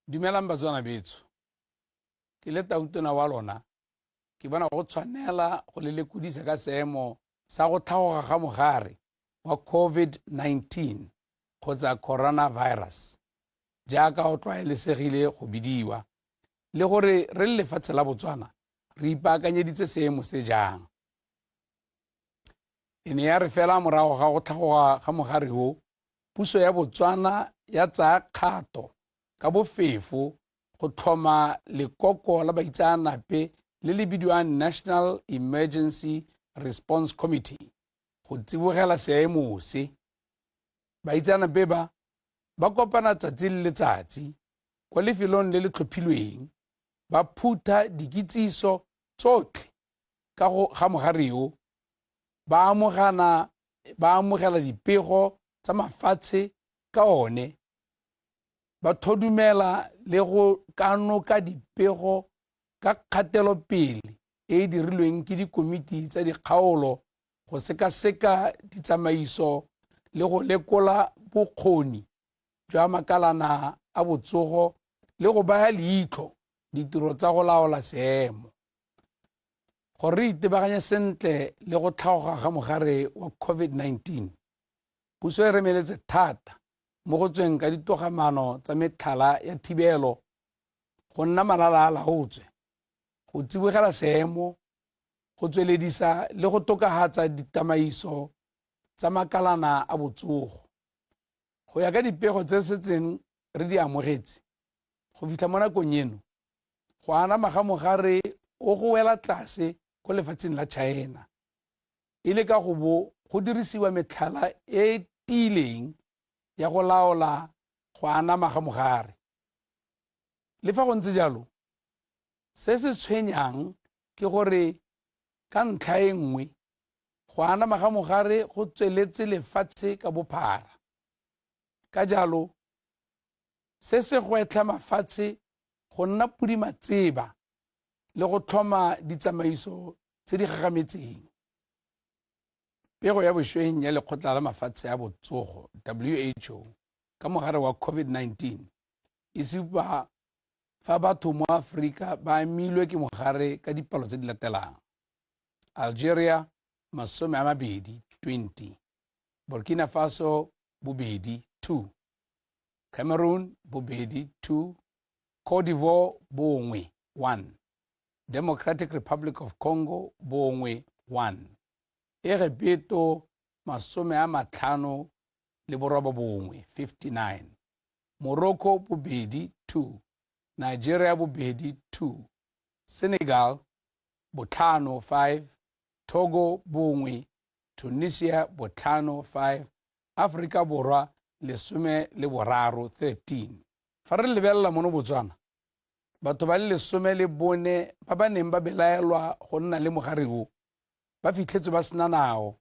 Dumelang batswana betso. Ke le TAUTONA wa Rona. Ke bona go tshwanela go le lekudisa ka seemo sa go thagoga ga mogare wa COVID-19 kgotsa coronavirus. Jaaka go tlwaelesegile go bidiwa. Le gore re le lefatshe la Botswana re ipaakanyeditse seemo se jang. E ne ya re fela morago ga go thagoga ga mogare o, puso ya Botswana ya tsaya kgato ka bofefo go tlhoma lekoko la baitsanape le le bidiwang National Emergency Response Committee go tsibogela seemo se. Baitsanape ba kopana tsatsi le letsatsi kwa lefelong le le tlhophilweng, ba phutha dikitsiso tsotlhe ka ga mogare o, ba amogela dipego tsa mafatshe ka one, ba thodumela le go kanoka dipego ka kgatelopele e dirilweng ke dikomiti tsa dikgaolo go sekaseka ditsamaiso le go lekola bokgoni jwa makalana a botsogo le go baya leitlho ditiro tsa go laola seemo. Gore re itebaganye sentle le go thagoga ga mogare wa COVID-19, puso e remeletse thata mo go tsweng ka ditogamano tsa methala ya thibelo go nna malala-a-laotswe, go tsibogela seemo, go tsweledisa le go tokafatsa ditamaiso tsa makalana a botsogo. Go ya ka dipego tse setseng re di amogetse, go fitlha mo nakong eno, go anama ga mogare o go wela tlase ko lefatsheng la China, e le ka go bo go dirisiwa methala e tiileng ya go laola go anama ga mogare. Le fa go ntse jalo, se se tshwenyang ke gore ka ntlha e nngwe go anama ga mogare go tsweletse lefatshe ka bophara. Ka jalo, se se gwetlha mafatshe go nna pudimatseba le go tlhoma ditsamaiso tse di gagametseng. Pego ya bošweng ya Lekgothala la Mafatshe a Botsogo, WHO, ka mogare wa COVID-19 e supa fa batho mo Afrika ba amilwe ke mogare ka dipalo tse di latelang: Algeria 20, Burkina Faso 2, Cameroon 2, Cote d'Ivoire 1, Democratic Republic of Congo 1, Egepeto 59, Morocco 2, Nigeria 2, Senegal 5, Togo 1, Tunisia 5, Afrika Borwa 13. Fa re lebelela mono Botswana, batho ba le 14 ba ba neng ba belaelwa go nna le mogare o ba fitlhetswe ba sena nao,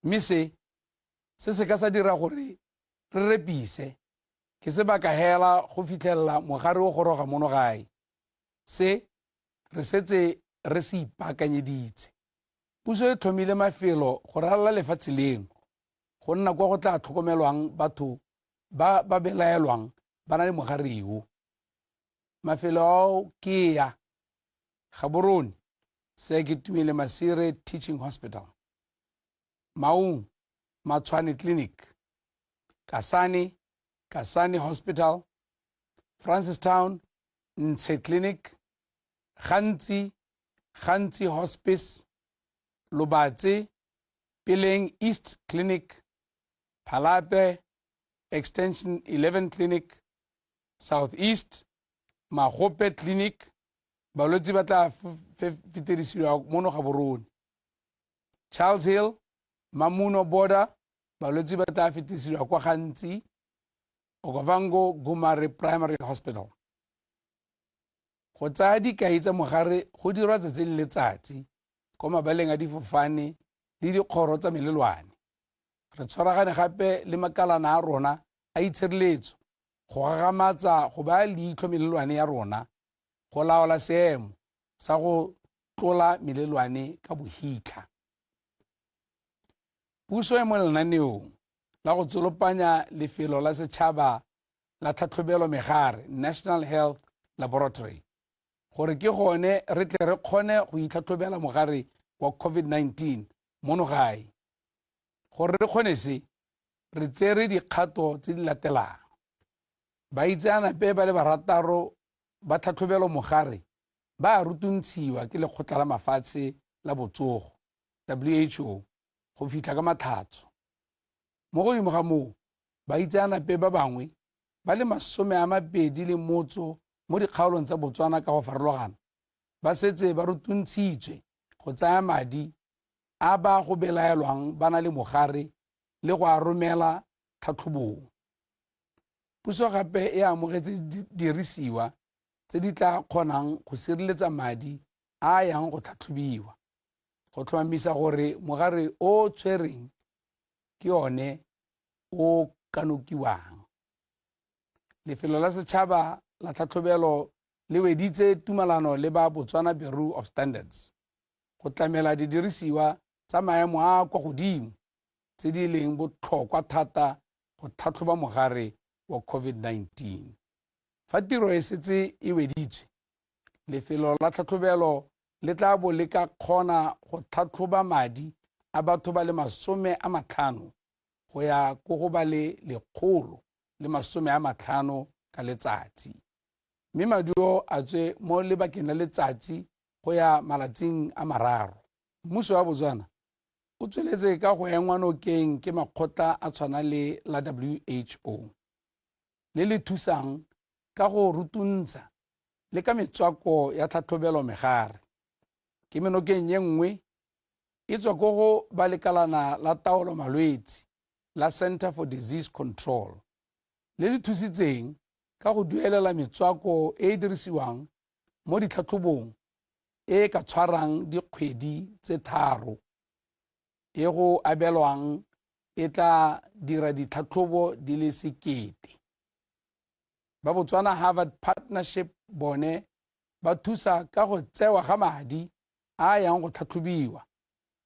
mme se ka sa dira gore re repise ke sebaka hela go fitlhelela mogare o goroga mono gae. Se re setse re se ipaakanyeditse. Puso e thomile mafelo go ralala lefatshe leno go nna kwa go tla tlhokomelwang batho ba belaelwang ba na le mogare o. Mafelo ao ke ya Gaborone Masire Teaching Hospital, Maung Motswana Clinic, Kasane Hospital, Francistown Ntshe Clinic, Gantsi Hospice, Lobatse Peleng East Clinic, Phalate Extension 11 Clinic, Southeast Magope Clinic, balwetse ba tla feterisiwa mono Gaborone. Charles Hill Mamuno Border, balwetse ba tla feterisiwa kwa Gantsi. Okavango Gumare Primary Hospital. Go tsaya dikai tsa mogare go dirwa tsatsi le letsatsi kwa mabaleng a difofane le dikgoro tsa melelwane. Re tshwaragane gape le makalana a rona a itshireletso go gagamatsa go baya leitlho melelwane ya rona go laola seemo sa go tlola melelwane ka bohitlha. Puso e mo lenaneong la go tsolopanya lefelo la setšhaba la tlhatlhobelo megare National Health Laboratory gore ke gone re tle re kgone go itlhatlhobela mogare wa COVID-19 mono gae. Gore re kgone se re tsere dikgato tse di latelang. Baitseanape ba le barataro ba tlhatlhobelo mogare ba a rutuntshiwa ke Lekgotla la Mafatshe la Botsogo WHO go fitlha ka matlhatso. Mo godimo ga moo baitseanape ba bangwe ba le 21 mo dikgaolong tsa Botswana ka go farologana ba setse ba rutuntshitswe go tsaya madi a ba go belaelwang ba na le mogare le go a romela tlhatlhobong. Puso gape e amogetse dirisiwa tse di tla kgonang go sireletsa madi a yang go tlhatlhobiwa go tlhomamisa gore mogare o tshwereng ke one o kanokiwang. Lefelo la setšhaba la tlhatlhobelo le weditse tumelano le ba Botswana Bureau of Standards go tlamela didirisiwa tsa maemo a kwa godimo tse di leng botlhokwa thata go tlhatlhoba mogare wa COVID-19. Fa tiro e setse e weditswe, lefelo la tlhatlhobelo le tla bo le ka kgona go tlhatlhoba madi a batho ba le 50 go ya go go ba le 150 ka letsatsi. Mme maduo a tswe mo lebakeng la letsatsi go ya malatsing a 3. Mmuso wa Botswana o tsweletse ka go engwa nokeng ke makgotla a tshwana le la WHO le le thusang ka go rutuntsha le ka metswako ya tlhatlhobelo megare. Ke menokeng ye nngwe e tswa go ba lekalana la taolo malwetse la Center for Disease Control le le thusitseng ka go duelela metswako e e dirisiwang mo ditlhatlhobong e ka tshwarang dikgwedi tse 3 e go abelwang e tla dira ditlhatlhobo di le 1,000. Ba Botswana Harvard Partnership bone ba thusa ka go tsewa ga madi a yang go tlhatlhobiwa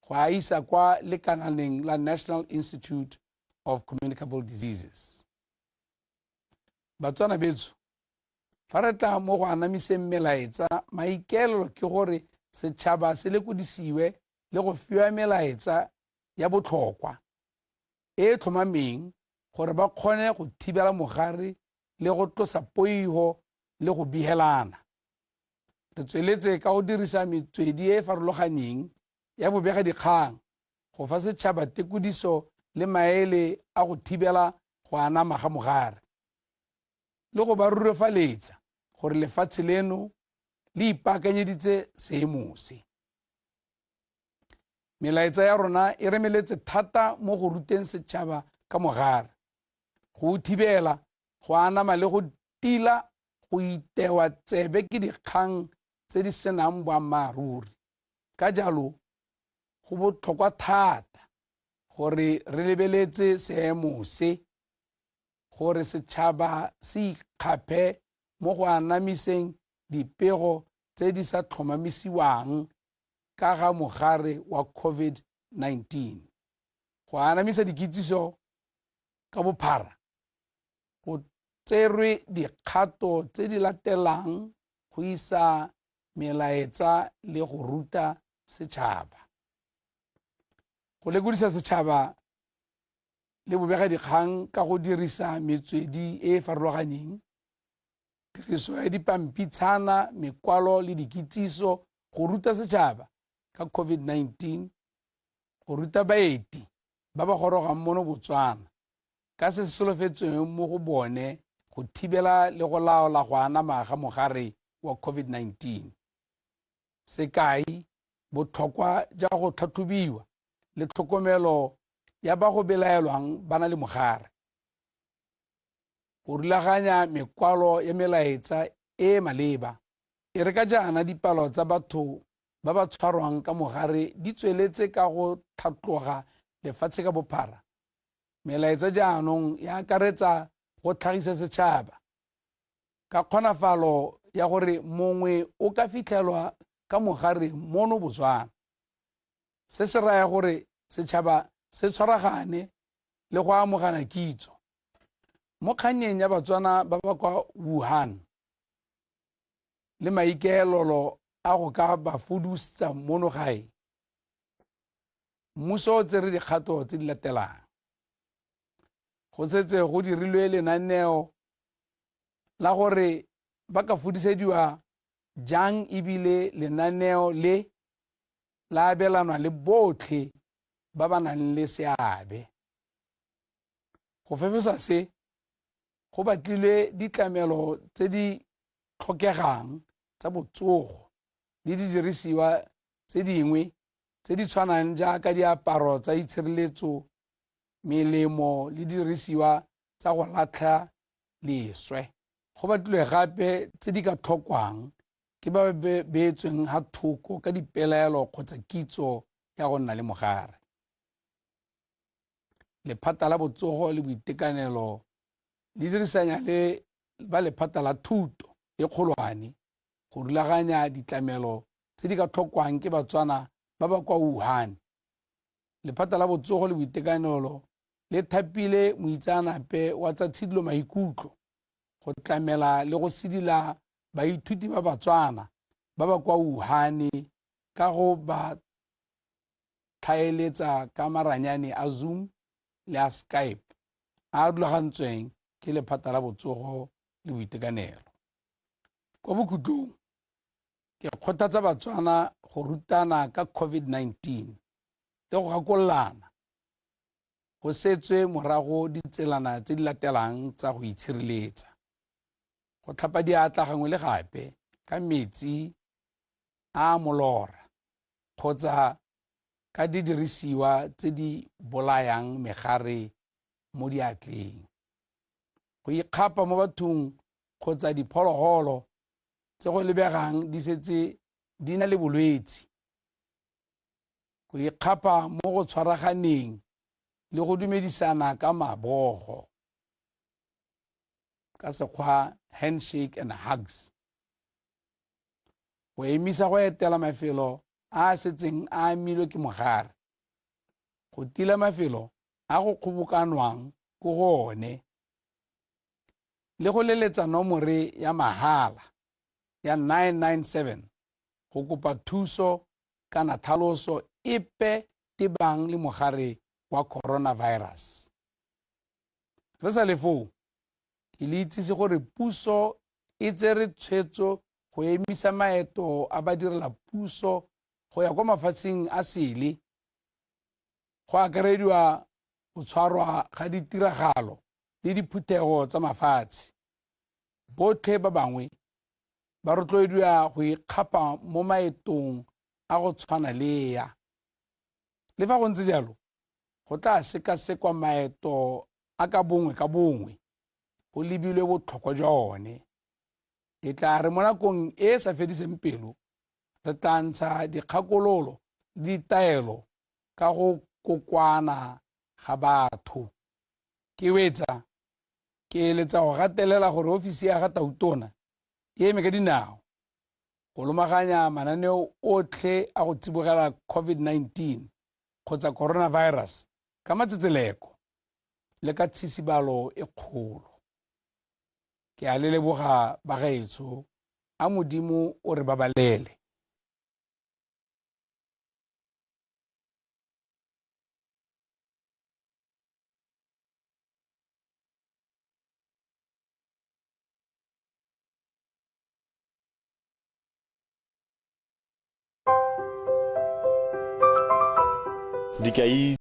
go a isa kwa lekananeng la National Institute of Communicable Diseases. Batswana betso, fa re tla mo go anamiseng melaetsa, maikaelelo ke gore setšhaba se lekodisiwe le go fiwa melaetsa ya botlhokwa e tlhomameng gore ba kgone go thibela mogare le go tlosa poigo le go bihelana. Re tsweletse ka go dirisa metswedi e farologaneng ya bobegadikgang go fa setšhaba tekodiso le maele a go thibela go anama ga mogare le go ba rurifaletsa gore lefatshe leno le ipaakanyeditse seemo se. Melaetsa ya rona e remeletse thata mo go ruteng setšhaba ka mogare, go thibela go anama le go tila go itewa tsebe ke dikgang tse di senang boammaaruri. Ka jalo go botlhokwa thata gore re lebeletse seemo se, gore setšhaba se ikgaphe mo go anamiseng dipego tse di sa tlhomamisiwang ka ga mogare wa COVID-19. Go anamisa dikitsiso ka bophara go tserwe dikgato tse di latelang go isa melaetsa le go ruta setšhaba. Go lekodisa setšhaba le bobegadikgang ka go dirisa metswedi e farologaneng, tiriso ya dipampitshana, mekwalo le dikitsiso go ruta setšhaba ka COVID-19, go ruta baeti ba ba gorogang mono Botswana ka se solofetsweng mo go bone go thibela le go laola go anama ga mogare wa COVID-19. Sekai, botlhokwa ja go tlhatlhobiwa le tlhokomelo ya ba go belaelwang ba na le mogare, go rulaganya mekwalo ya melaetsa e maleba. E re ka jaana dipalo tsa batho ba ba tshwarwang ka mogare di tsweletse ka go tlhatloga lefatshe ka bophara. Melaetsa jaanong ya akaretsa go tlhagisa setšhaba ka kgonafalo ya gore mongwe o ka fitlhelwa ka mogare mono Botswana. Se se raya gore setšhaba se tshwaragane le go amogana kitso. mo kganyeng ya Batswana ba ba kwa Wuhan le maikaelelo a go ka ba fudusetsa mono gae, mmuso o tsere dikgato tse di latelang. Go setse go dirilwe lenaneo la gore ba ka fudisediwa jang, ebile lenaneo le la abelanwa le botlhe ba ba nang le seabe. Go fefesa se, go batlilwe ditlamelo tse di tlhokegang tsa botsogo le di dirisiwa tse dingwe tse di tshwanang jaaka diaparo tsa itshireletso, melemo le dirisiwa tsa go latlha leswe. Go batlilwe gape tse di ka tlhokwang ke ba beetsweng ha thoko ka dipelaelo kgotsa kitso ya go nna le mogare. Lephata la botsogo le boitekanelo le dirisanya le ba lephata la thuto e kgolwane go rulaganya ditlamelo tse di ka tlhokwang ke Batswana ba ba kwa Wuhan. Lephata la botsogo le boitekanelo le thapile moitseanape wa tsa tshidilo maikutlo go tlamela le go sedila baithuti ba Batswana ba ba kwa Wuhan ka go ba tlhaeletsa ka maranyane a Zoom le a Skype a rulagantsweng ke lephata la botsogo le boitekanelo. Kwa bokhutlong, ke kgothatsa Batswana go rutana ka COVID-19 le go gakololana go setswe morago ditselana tse di latelang tsa go itshireletsa: go tlhapa diatla gangwe le gape ka metsi a molora kgotsa ka didirisiwa tse di bolayang megare mo diatleng, go ikgapa mo bathong kgotsa diphologolo tse go lebegang di setse di na le bolwetse, go ikgapa mo go tshwaraganeng le go dumedisana ka mabogo, ka sekgwa handshake and hugs, go emisa go etela mafelo a setseng a amilwe ke mogare, go tila mafelo a go kgobokanwang ko go one, le go leletsa nomore ya mahala ya 997 go kopa thuso kana tlhaloso epe tebang le mogare wa coronavirus. Re sa le foo, ke le itsise gore puso e tsere tshwetso go emisa maeto a badirela puso go ya kwa mafatsheng a sele, go akarediwa go tshwarwa ga ditiragalo le diphuthego tsa mafatshe. Botlhe ba bangwe ba rotloediwa go ikgapa mo maetong a go tshwana le ya. Le fa go ntse jalo, go tla sekasekwa maeto a ka bongwe go lebilwe botlhokwa jwa one. E tla re mo nakong e e sa fediseng pelo re tla ntsha dikgakololo le ditaelo ka go kokwana ga batho. Ke wetsa ke eletsa go gatelela gore ofisi ya ga TAUTONA e eme ka dinao go lomaganya mananeo otlhe a go tsibogela COVID-19 kgotsa coronavirus ka matsetseleko le ka tshisibalo e kgolo. Ke a le leboga bagaetsho, a Modimo o re babalele. Dikai